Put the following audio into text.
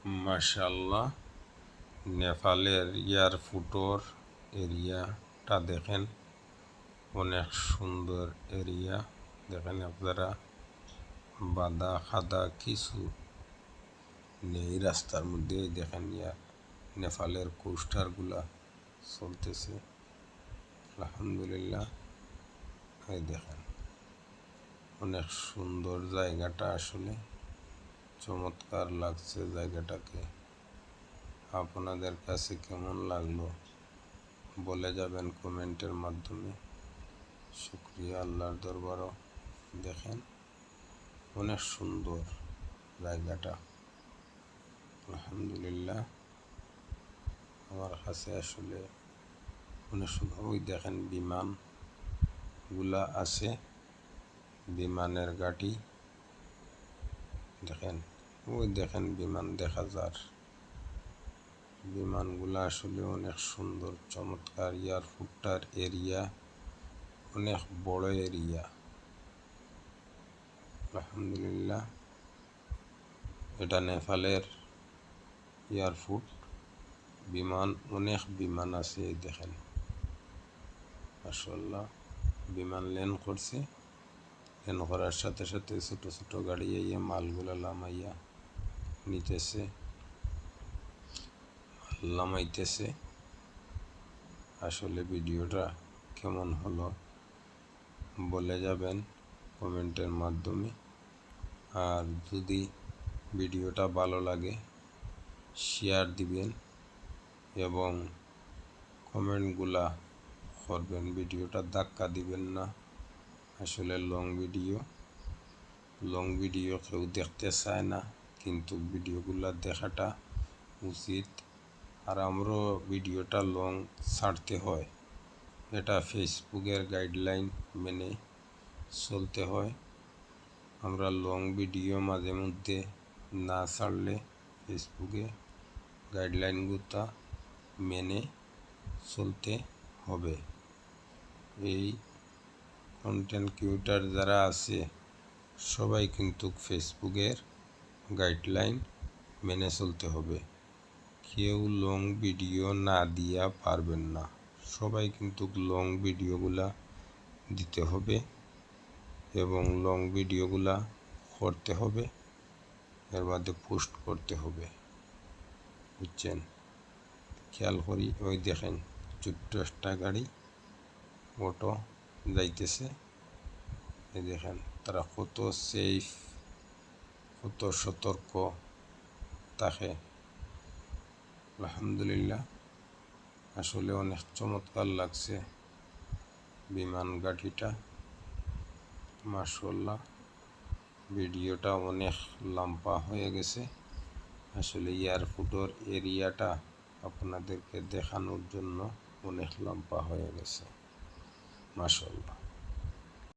মাশাআল্লাহ, নেপালের এয়ারপোর্টর এরিয়াটা দেখেন, অনেক সুন্দর এরিয়া। দেখেন আপনারা, বাধা খাদা কিছু নেই রাস্তার মধ্যে। দেখেন নেপালের কোস্টারগুলা চলতেছে, আলহামদুলিল্লাহ। এই দেখেন, অনেক সুন্দর জায়গাটা, আসলে চমৎকার লাগছে জায়গাটাকে। আপনাদের কাছে কেমন লাগলো বলে যাবেন কমেন্টের মাধ্যমে। শুকরিয়া আল্লাহর দরবারও। দেখেন, অনেক সুন্দর জায়গাটা, আলহামদুলিল্লাহ। আমার কাছে আসলে অনেক সুন্দর। ওই দেখেন বিমানগুলা আছে, বিমানের গাড়ি দেখেন, ওই দেখেন বিমান দেখা যার। বিমানগুলা আসলে অনেক সুন্দর, চমৎকার। এয়ারপোর্টটার এরিয়া অনেক বড় এরিয়া, আলহামদুলিল্লাহ। এটা নেপালের এয়ারপোর্ট। অনেক বিমান আছে, এই দেখেন মাশাআল্লাহ। বিমান ল্যান্ড করছে, ল্যান্ড করার সাথে সাথে ছোট ছোট গাড়ি মালগুলা লামাইতেছে। আসলে ভিডিওটা কেমন হলো বলে যাবেন কমেন্টের মাধ্যমে। আর যদি ভিডিওটা ভালো লাগে শেয়ার দিবেন এবং কমেন্টগুলা করবেন। ভিডিওটা ধাক্কা দিবেন না। আসলে লং ভিডিও কেউ দেখতে চায় না, কিন্তু ভিডিওগুলা দেখাটা উচিত। আর আমরাও ভিডিওটা লং ছাড়তে হয়, এটা ফেসবুকের গাইডলাইন মেনে চলতে হয়। আমরা লং ভিডিও মাঝে মধ্যে না ছাড়লে ফেসবুকে গাইডলাইনগুলো মেনে চলতে হবে। এই কন্টেন্ট ক্রিয়েটর যারা আছে সবাই কিন্তু ফেসবুকের গাইডলাইন মেনে চলতে হবে। কেউ লং ভিডিও না দিয়া পারবেন না। সবাই কিন্তু লং ভিডিওগুলা দিতে হবে এবং লং ভিডিওগুলা করতে হবে, এর মধ্যে পোস্ট করতে হবে, বুঝছেন? খেয়াল করি, ওই দেখেন ছোট্ট একটা গাড়ি, অটো যাইতেছে। এই দেখেন তারা কত সেফ, কত সতর্ক থাকে, আলহামদুলিল্লাহ। আসলে অনেক চমৎকার লাগছে বিমান গাড়িটা, মাশাআল্লাহ। ভিডিওটা অনেক লম্বা হয়ে গেছে। আসলে এয়ারপোর্টের এরিয়াটা আপনাদেরকে দেখানোর জন্য অনেক লম্বা হয়ে গেছে, মাশাআল্লাহ।